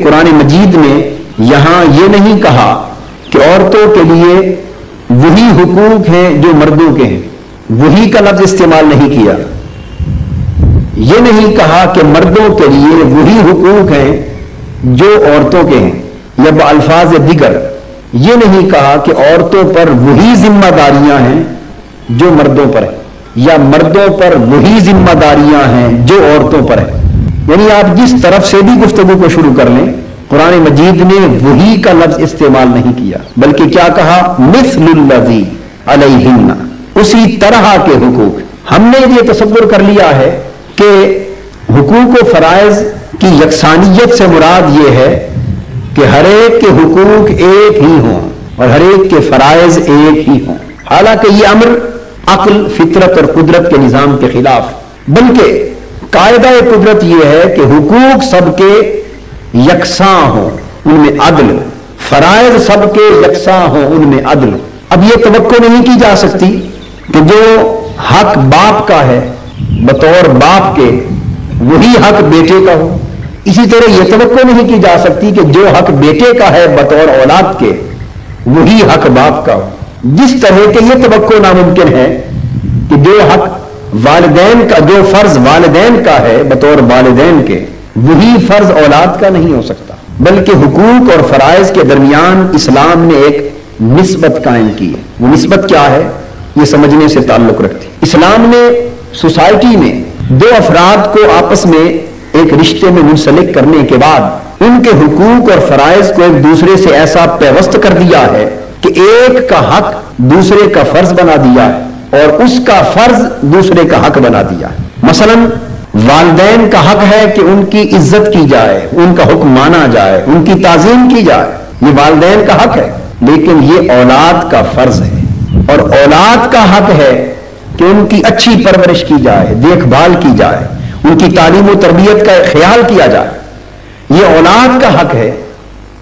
قرآن مجید نے یہاں یہ نہیں کہا کہ عورتوں کے لیے وہی حقوق ہیں جو مردوں کے ہیں، وہی کا لفظ استعمال نہیں کیا. یہ نہیں کہا کہ مردوں کے لیے وہی حقوق ہیں جو عورتوں کے ہیں، یا بالفاظ دیگر یہ نہیں کہا کہ عورتوں پر وہی ذمہ داریاں ہیں جو مردوں پر ہیں، یا مردوں پر وہی ذمہ داریاں ہیں جو عورتوں پر ہیں. یعنی آپ جس طرف سے بھی گفتگو کو شروع کر لیں، قرآن مجید نے وہی کا لفظ استعمال نہیں کیا، بلکہ کیا کہا؟ مثل الذی علیہن، اسی طرح کے حقوق. ہم نے یہ تصور کر لیا ہے کہ حقوق و فرائض کی یکسانیت سے مراد یہ ہے کہ ہر ایک کے حقوق ایک ہی ہوں اور ہر ایک کے فرائض ایک ہی ہوں. حالانکہ یہ امر عقل، فطرت اور قدرت کے نظام کے خلاف، بلکہ قاعدہ قدرت یہ ہے کہ حقوق سب کے یکساں ہوں، ان میں عدل، فرائض سب کے یکساں ہوں، ان میں عدل. اب یہ توقع نہیں کی جا سکتی کہ جو حق باپ کا ہے بطور باپ کے وہی حق بیٹے کا ہو. اسی طرح یہ توقع نہیں کی جا سکتی کہ جو حق بیٹے کا ہے بطور اولاد کے وہی حق باپ کا ہو. جس طرح کہ یہ توقع ناممکن ہے کہ جو حق والدین کا، جو فرض والدین کا ہے بطور والدین کے وہی فرض اولاد کا نہیں ہو سکتا. بلکہ حقوق اور فرائض کے درمیان اسلام نے ایک نسبت قائم کی ہے. وہ نسبت کیا ہے یہ سمجھنے سے تعلق رکھتی. اسلام نے سوسائٹی میں دو افراد کو آپس میں ایک رشتے میں منسلک کرنے کے بعد ان کے حقوق اور فرائض کو ایک دوسرے سے ایسا پیوست کر دیا ہے کہ ایک کا حق دوسرے کا فرض بنا دیا ہے اور اس کا فرض دوسرے کا حق بنا دیا ہے. مثلا والدین کا حق ہے کہ ان کی عزت کی جائے، ان کا حکم مانا جائے، ان کی تعظیم کی جائے، یہ والدین کا حق ہے. لیکن یہ اولاد کا فرض ہے، اور اولاد کا حق ہے کہ ان کی اچھی پرورش کی جائے، دیکھ بھال کی جائے، ان کی تعلیم و تربیت کا خیال کیا جائے. یہ اولاد کا حق ہے،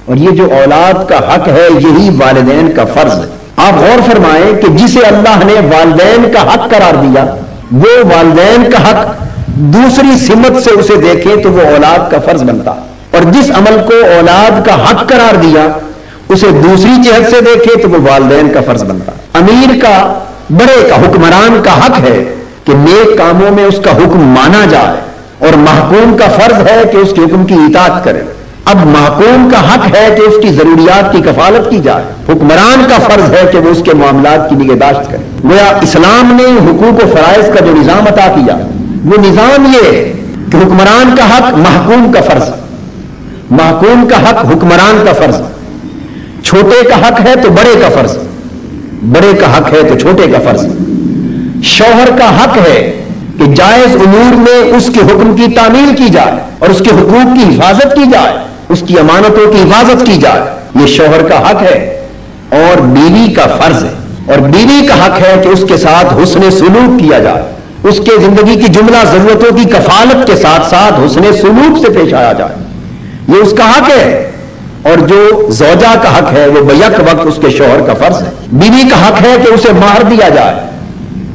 اور یہ جو اولاد کا حق ہے یہی والدین کا فرض ہے. آپ غور فرمائیں کہ جسے اللہ نے والدین کا حق قرار دیا، وہ والدین کا حق دوسری سمت سے اسے دیکھیں تو وہ اولاد کا فرض بنتا، اور جس عمل کو اولاد کا حق قرار دیا اسے دوسری جہت سے دیکھے تو وہ والدین کا فرض بنتا. امیر کا، بڑے کا، حکمران کا حق ہے کہ نیک کاموں میں اس کا حکم مانا جائے، اور محکوم کا فرض ہے کہ اس کے حکم کی اطاعت کرے. اب محکوم کا حق ہے کہ اس کی ضروریات کی کفالت کی جائے، حکمران کا فرض ہے کہ وہ اس کے معاملات کی نگہداشت کرے. گویا اسلام نے حقوق و فرائض کا جو نظام عطا کیا وہ نظام یہ ہے کہ حکمران کا حق محکوم کا فرض، محکوم کا حق حکمران کا فرض، چھوٹے کا حق ہے تو بڑے کا فرض، بڑے کا حق ہے تو چھوٹے کا فرض. شوہر کا حق ہے کہ جائز امور میں اس کے حکم کی تعمیل کی جائے اور اس کے حقوق کی حفاظت کی جائے، اس کی امانتوں کی حفاظت کی جائے، یہ شوہر کا حق ہے. اور بیوی کا فرض ہے، اور بیوی کا حق ہے کہ اس کے ساتھ حسن سلوک کیا جائے، اس کے زندگی کی جملہ ضرورتوں کی کفالت کے ساتھ ساتھ حسن سلوک سے پیش آیا جائے، یہ اس کا حق ہے. اور جو زوجہ کا حق ہے وہ بیک وقت اس کے شوہر کا فرض ہے. بیوی کا حق ہے کہ اسے مہر دیا جائے،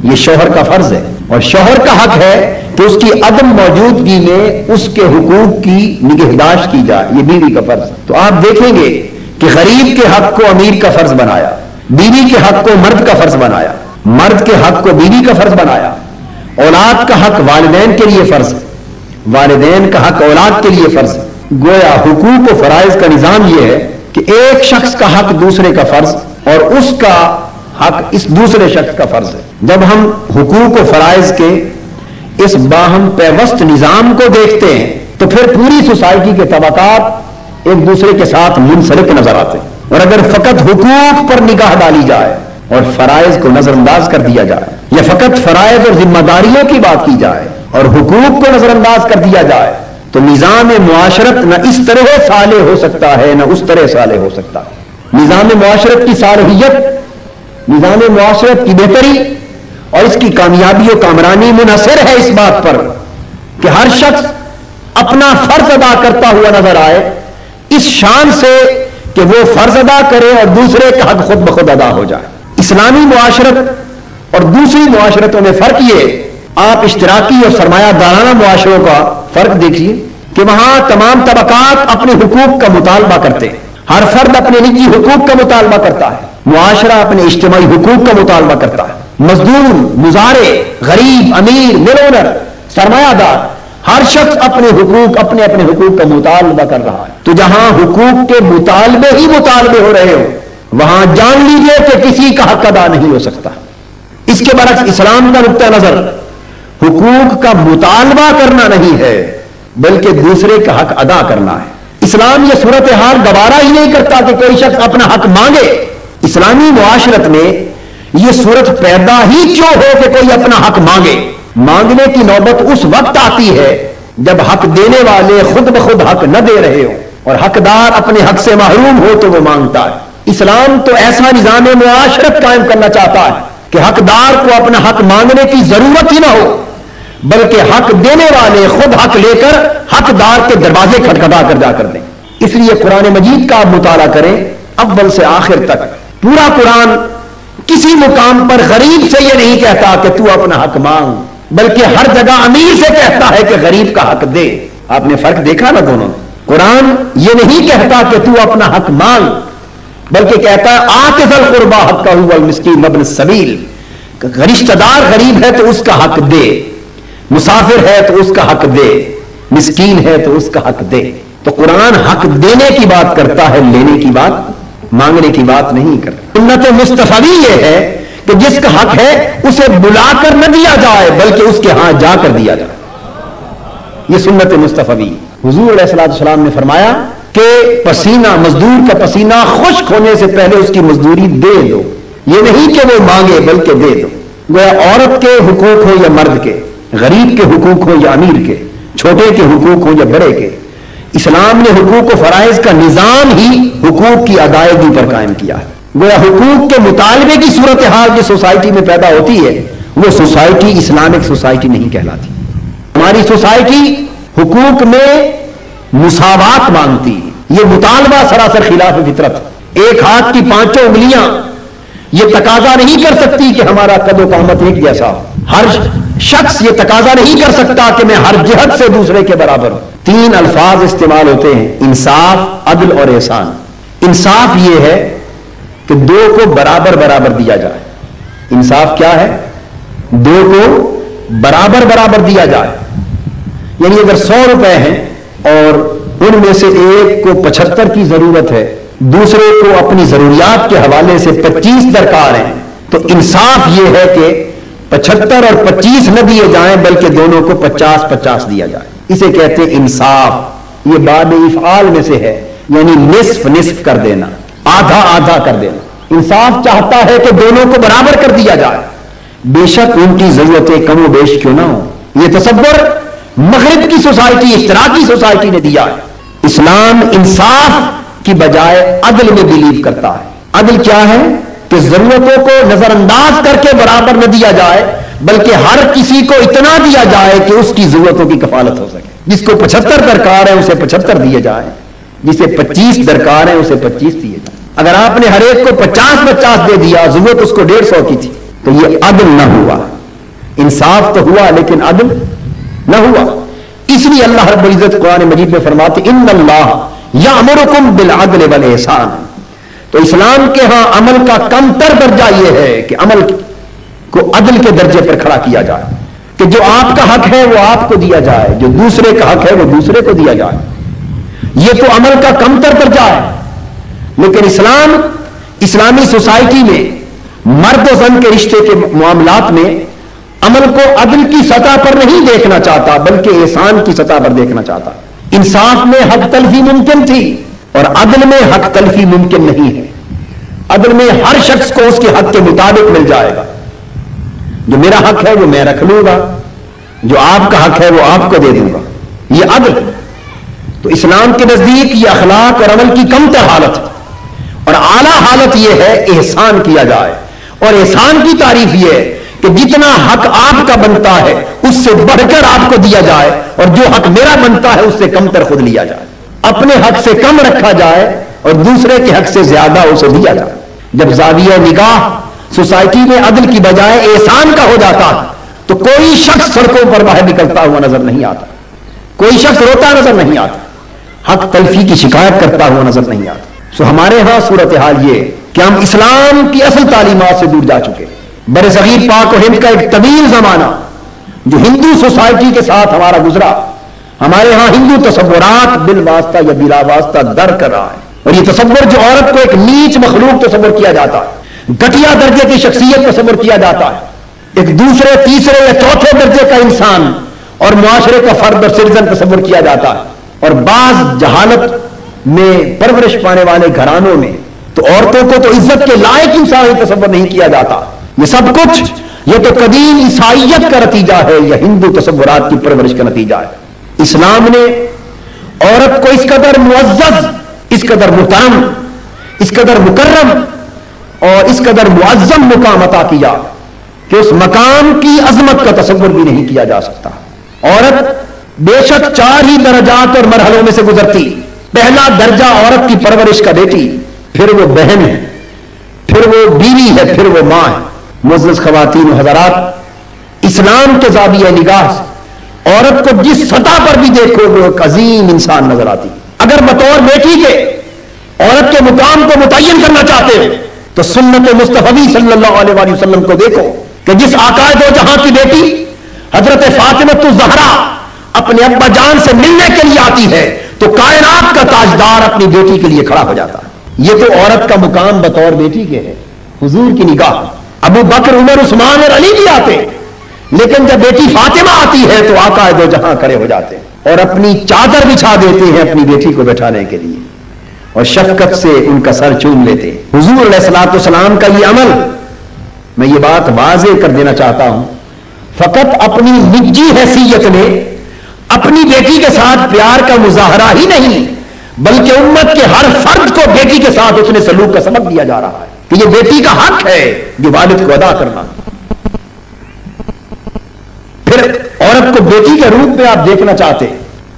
یہ شوہر کا فرض ہے. اور شوہر کا حق ہے کہ اس کی عدم موجودگی میں اس کے حقوق کی نگہداشت کی جائے، یہ بیوی کا فرض ہے. تو آپ دیکھیں گے کہ غریب کے حق کو امیر کا فرض بنایا، بیوی کے حق کو مرد کا فرض بنایا، مرد کے حق کو بیوی کا فرض بنایا. اولاد کا حق والدین کے لیے فرض ہے، والدین کا حق اولاد کے لیے فرض ہے. گویا حقوق و فرائض کا نظام یہ ہے کہ ایک شخص کا حق دوسرے کا فرض اور اس کا حق اس دوسرے شخص کا فرض ہے. جب ہم حقوق و فرائض کے اس باہم پیوست نظام کو دیکھتے ہیں تو پھر پوری سوسائٹی کے طبقات ایک دوسرے کے ساتھ منسلک نظر آتے ہیں. اور اگر فقط حقوق پر نگاہ ڈالی جائے اور فرائض کو نظر انداز کر دیا جائے، یا فقط فرائض اور ذمہ داریوں کی بات کی جائے اور حقوق کو نظر انداز کر دیا جائے، تو نظام معاشرت نہ اس طرح صالح ہو سکتا ہے نہ اس طرح صالح ہو سکتا ہے. نظام معاشرت کی صالحیت، نظام معاشرت کی بہتری اور اس کی کامیابی و کامرانی منحصر ہے اس بات پر کہ ہر شخص اپنا فرض ادا کرتا ہوا نظر آئے، اس شان سے کہ وہ فرض ادا کرے اور دوسرے کا حق خود بخود ادا ہو جائے. اسلامی معاشرت اور دوسری معاشرتوں میں فرق یہ، آپ اشتراکی اور سرمایہ دارانہ معاشروں کا فرق دیکھیے. کہ وہاں تمام طبقات اپنے حقوق کا مطالبہ کرتے ہیں، ہر فرد اپنے نجی حقوق کا مطالبہ کرتا ہے، معاشرہ اپنے اجتماعی حقوق کا مطالبہ کرتا ہے، مزدور، مزارع، غریب، امیر، ملونر، سرمایہ دار، ہر شخص اپنے اپنے حقوق کا مطالبہ کر رہا ہے۔ تو جہاں حقوق کے مطالبے ہو رہے ہو وہاں جان لیجئے کہ کسی کا حق ادا نہیں ہو سکتا۔ اس کے برعکس اسلام کا نقطہ نظر حقوق کا مطالبہ کرنا نہیں ہے بلکہ دوسرے کا حق ادا کرنا ہے۔ اسلام یہ صورتحال گوارا ہی نہیں کرتا کہ کوئی شخص اپنا حق مانگے۔ اسلامی معاشرت میں یہ صورت پیدا ہی کیوں ہو کہ کوئی اپنا حق مانگے؟ مانگنے کی نوبت اس وقت آتی ہے جب حق دینے والے خود بخود حق نہ دے رہے ہو اور حقدار اپنے حق سے محروم ہو تو وہ مانگتا ہے۔ اسلام تو ایسا نظام معاشرت قائم کرنا چاہتا ہے کہ حقدار کو اپنا حق مانگنے کی ضرورت ہی نہ ہو بلکہ حق دینے والے خود حق لے کر حقدار کے دروازے کھٹکھٹا کر جا کر دیں۔ اس لیے قرآن مجید کا آپ مطالعہ کریں اول سے آخر تک، پورا قرآن کسی مقام پر غریب سے یہ نہیں کہتا کہ تو اپنا حق مانگ، بلکہ ہر جگہ امیر سے کہتا ہے کہ غریب کا حق دے۔ آپ نے فرق دیکھا نا دونوں؟ قرآن یہ نہیں کہتا کہ تو اپنا حق مانگ بلکہ کہتا ہے آتِ ذی القربی حقہ والمسکین وابن السبیل، رشتہ دار غریب ہے تو اس کا حق دے، مسافر ہے تو اس کا حق دے، مسکین ہے تو اس کا حق دے۔ تو قرآن حق دینے کی بات کرتا ہے، لینے کی بات، مانگنے کی بات نہیں کرتا۔ سنت مصطفی یہ ہے کہ جس کا حق ہے اسے بلا کر نہ دیا جائے بلکہ اس کے ہاں جا کر دیا جائے، یہ سنت مصطفی۔ حضور علیہ الصلوۃ والسلام نے فرمایا کہ پسینہ، مزدور کا پسینہ خشک ہونے سے پہلے اس کی مزدوری دے دو، یہ نہیں کہ وہ مانگے بلکہ دے دو۔ گویا عورت کے حقوق ہو یا مرد کے، غریب کے حقوق ہو یا امیر کے، چھوٹے کے حقوق ہو یا بڑے کے، اسلام نے حقوق و فرائض کا نظام ہی حقوق کی ادائیگی پر قائم کیا ہے۔ گویا حقوق کے مطالبے کی صورتحال جو سوسائٹی میں پیدا ہوتی ہے وہ سوسائٹی اسلامک سوسائٹی نہیں کہلاتی۔ ہماری سوسائٹی حقوق میں مساوات مانگتی، یہ مطالبہ سراسر خلاف فطرت۔ ایک ہاتھ کی پانچوں انگلیاں یہ تقاضا نہیں کر سکتی کہ ہمارا قد و قامت ایک جیسا ہو، ہر شخص یہ تقاضا نہیں کر سکتا کہ میں ہر جہت سے دوسرے کے برابر ہوں۔ تین الفاظ استعمال ہوتے ہیں، انصاف، عدل اور احسان۔ انصاف یہ ہے کہ دو کو برابر برابر دیا جائے۔ انصاف کیا ہے؟ دو کو برابر برابر دیا جائے، یعنی اگر 100 روپے ہیں اور ان میں سے ایک کو 75 کی ضرورت ہے، دوسرے کو اپنی ضروریات کے حوالے سے 25 درکار ہیں، تو انصاف یہ ہے کہ 75 اور 25 نہ دیے جائیں بلکہ دونوں کو 50-50 دیا جائے۔ اسے کہتے ہیں انصاف۔ یہ باب افعال میں سے ہے، یعنی نصف نصف کر دینا، آدھا آدھا کر دینا۔ انصاف چاہتا ہے کہ دونوں کو برابر کر دیا جائے، بے شک ان کی ضرورتیں کم و بیش کیوں نہ ہو۔ یہ تصور مغرب کی سوسائٹی، اشتراکی سوسائٹی نے دیا ہے۔ اسلام انصاف کی بجائے عدل میں بلیو کرتا ہے۔ عدل کیا ہے؟ کہ ضرورتوں کو نظر انداز کر کے برابر نہ دیا جائے بلکہ ہر کسی کو اتنا دیا جائے کہ اس کی ضرورتوں کی کفالت ہو سکے۔ جس کو 75 درکار ہے اسے 75 دیے جائے، جسے 25 درکار ہے اسے 25 دیے جائے۔ اگر آپ نے ہر ایک کو 50-50 دے دیا، ضرورت اس کو 150 کی تھی، تو یہ عدل نہ ہوا۔ انصاف تو ہوا لیکن عدل نہ ہوا۔ اس لیے اللہ رب العزت قرآن مجید میں فرماتے ان اللہ یامرکم بالعدل والاحسان۔ تو اسلام کے ہاں عمل کا کم تر درجہ یہ ہے کہ عمل کو عدل کے درجے پر کھڑا کیا جائے، کہ جو آپ کا حق ہے وہ آپ کو دیا جائے، جو دوسرے کا حق ہے وہ دوسرے کو دیا جائے۔ یہ تو عمل کا کم تر درجہ ہے۔ لیکن اسلامی سوسائٹی میں مرد و زن کے رشتے کے معاملات میں عمل کو عدل کی سطح پر نہیں دیکھنا چاہتا بلکہ احسان کی سطح پر دیکھنا چاہتا۔ انصاف میں حق تلفی ممکن تھی اور عدل میں حق تلفی ممکن نہیں ہے۔ عدل میں ہر شخص کو اس کے حق کے مطابق مل جائے گا۔ جو میرا حق ہے وہ میں رکھ لوں گا، جو آپ کا حق ہے وہ آپ کو دے دوں گا، یہ عدل۔ تو اسلام کے نزدیک یہ اخلاق اور عمل کی کم تر حالت ہے، اور اعلیٰ حالت یہ ہے احسان کیا جائے۔ اور احسان کی تعریف یہ ہے کہ جتنا حق آپ کا بنتا ہے اس سے بڑھ کر آپ کو دیا جائے، اور جو حق میرا بنتا ہے اس سے کم تر خود لیا جائے۔ اپنے حق سے کم رکھا جائے اور دوسرے کے حق سے زیادہ اسے دیا جائے۔ جب زاویہ نگاہ سوسائٹی میں عدل کی بجائے احسان کا ہو جاتا ہے تو کوئی شخص سڑکوں پر باہر نکلتا ہوا نظر نہیں آتا۔ کوئی شخص روتا نظر نہیں آتا، حق تلفی کی شکایت کرتا ہوا نظر نہیں آتا. سو ہمارے ہاں صورتحال یہ کہ ہم اسلام کی اصل تعلیمات سے دور جا چکے. بر صغیر پاک و ہند کا ایک طویل زمانہ جو ہندو سوسائٹی کے ساتھ ہمارا گزرا، ہمارے ہاں ہندو تصورات بالواسطہ یا بلا واسطہ در کر رہا ہے. اور یہ تصور جو عورت کو ایک نیچ مخلوق تصور کیا جاتا ہے، گھٹیا درجے کی شخصیت تصور کیا جاتا ہے، ایک دوسرے تیسرے یا چوتھے درجے کا انسان اور معاشرے کا فرد اور سٹیزن تصور کیا جاتا ہے. اور بعض جہالت میں پرورش پانے والے گھرانوں میں تو عورتوں کو تو عزت کے لائق انسان ہی تصور نہیں کیا جاتا. یہ سب کچھ یہ تو قدیم عیسائیت کا نتیجہ ہے یا ہندو تصورات کی پرورش کا نتیجہ ہے. اسلام نے عورت کو اس قدر معزز، اس قدر محترم، اس قدر مکرم اور اس قدر معظم مقام عطا کیا کہ اس مقام کی عظمت کا تصور بھی نہیں کیا جا سکتا. عورت بے شک 4 ہی درجات اور مرحلوں میں سے گزرتی. پہلا درجہ عورت کی پرورش کا بیٹی، پھر وہ بہن ہے، پھر وہ بیوی ہے، پھر وہ ماں ہے. معزز خواتین و حضرات، اسلام کے زاویہ نگاہ سے عورت کو جس سطح پر بھی دیکھو وہ ایک عظیم انسان نظر آتی. اگر بطور بیٹی کے عورت کے مقام کو متعین کرنا چاہتے ہو تو سنت مصطفی صلی اللہ علیہ وآلہ وسلم کو دیکھو کہ جس آقا دو جہاں کی بیٹی حضرت فاطمہ الزہرا اپنے ابا جان سے ملنے کے لیے آتی ہے تو کائنات کا تاجدار اپنی بیٹی کے لیے کھڑا ہو جاتا ہے. یہ تو عورت کا مقام بطور بیٹی کے ہے. حضور کی نگاہ ابو بکر، عمر، عثمان اور علی بھی آتے، لیکن جب بیٹی فاطمہ آتی ہے تو آقا دو جہاں کھڑے ہو جاتے ہیں اور اپنی چادر بچھا دیتے ہیں اپنی بیٹی کو بٹھانے کے لیے اور شفقت سے ان کا سر چوم لیتے ہیں. حضور علیہ الصلوۃ والسلام کا یہ عمل، میں یہ بات واضح کر دینا چاہتا ہوں، فقط اپنی نجی حیثیت میں اپنی بیٹی کے ساتھ پیار کا مظاہرہ ہی نہیں بلکہ امت کے ہر فرد کو بیٹی کے ساتھ اس نے سلوک کا سبق دیا جا رہا ہے کہ یہ بیٹی کا حق ہے یہ والد کو ادا کرنا. پھر عورت کو بیٹی کے روپ میں آپ دیکھنا چاہتے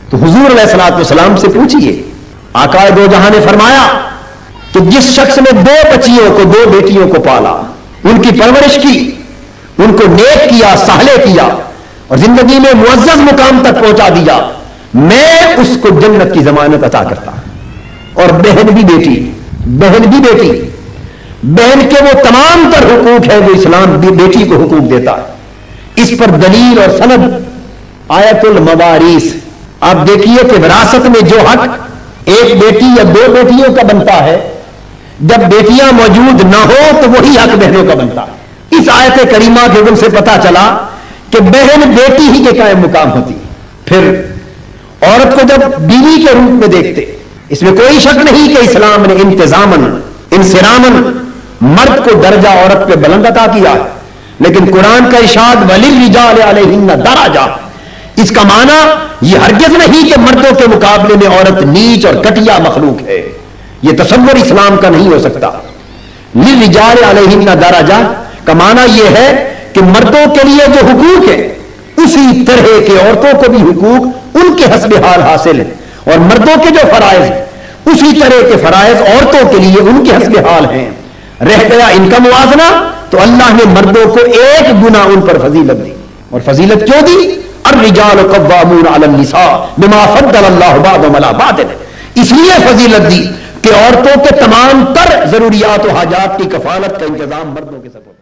تو حضور علیہ الصلوۃ والسلام سے پوچھئے. آقا دو جہاں نے فرمایا کہ جس شخص نے 2 بچیوں کو، 2 بیٹیوں کو پالا، ان کی پرورش کی، ان کو نیک کیا، صالح کیا اور زندگی میں معزز مقام تک پہنچا دیا، میں اس کو جنت کی ضمانت عطا کرتا. اور بہن بھی بیٹی، بہن بھی بیٹی، بہن کے وہ تمام تر حقوق ہیں جو اسلام بیٹی کو حقوق دیتا ہے. اس پر دلیل اور سند آیت الموارث. آپ دیکھیے کہ وراثت میں جو حق ایک بیٹی یا 2 بیٹیوں کا بنتا ہے، جب بیٹیاں موجود نہ ہو تو وہی حق بہنوں کا بنتا ہے. اس آیت کریمہ کے حکم سے پتا چلا کہ بہن بیٹی ہی کے قائم مقام ہوتی. پھر عورت کو جب بیوی کے روپ میں دیکھتے، اس میں کوئی شک نہیں کہ اسلام نے انتظاماً انصراماً مرد کو درجہ عورت پہ بلند عطا کیا، لیکن قرآن کا ارشاد وَلِلرِّجَالِ عَلَيْهِنَّ دَرَجَةٌ، اس کا معنی یہ ہرگز نہیں کہ مردوں کے مقابلے میں عورت نیچ اور گھٹیا مخلوق ہے. یہ تصور اسلام کا نہیں ہو سکتا. لِلرِّجَالِ عَلَيْهِنَّ دَرَجَةٌ کا معنی یہ ہے کہ مردوں کے لیے جو حقوق ہے اسی طرح کے عورتوں کو بھی حقوق ان کے حسب حال حاصل ہیں، اور مردوں کے جو فرائض ہیں اسی طرح کے فرائض عورتوں کے لیے ان کے حسب حال ہیں. رہ گیا ان کا موازنہ تو اللہ نے مردوں کو 1 گنا ان پر فضیلت دی. اور فضیلت کیوں دی؟ الرجال قوامون علی النساء بما فضل اللہ بعضهم علی بعض، اس لیے فضیلت دی کہ عورتوں کے تمام تر ضروریات و حاجات کی کفالت کا انتظام مردوں کے سپرد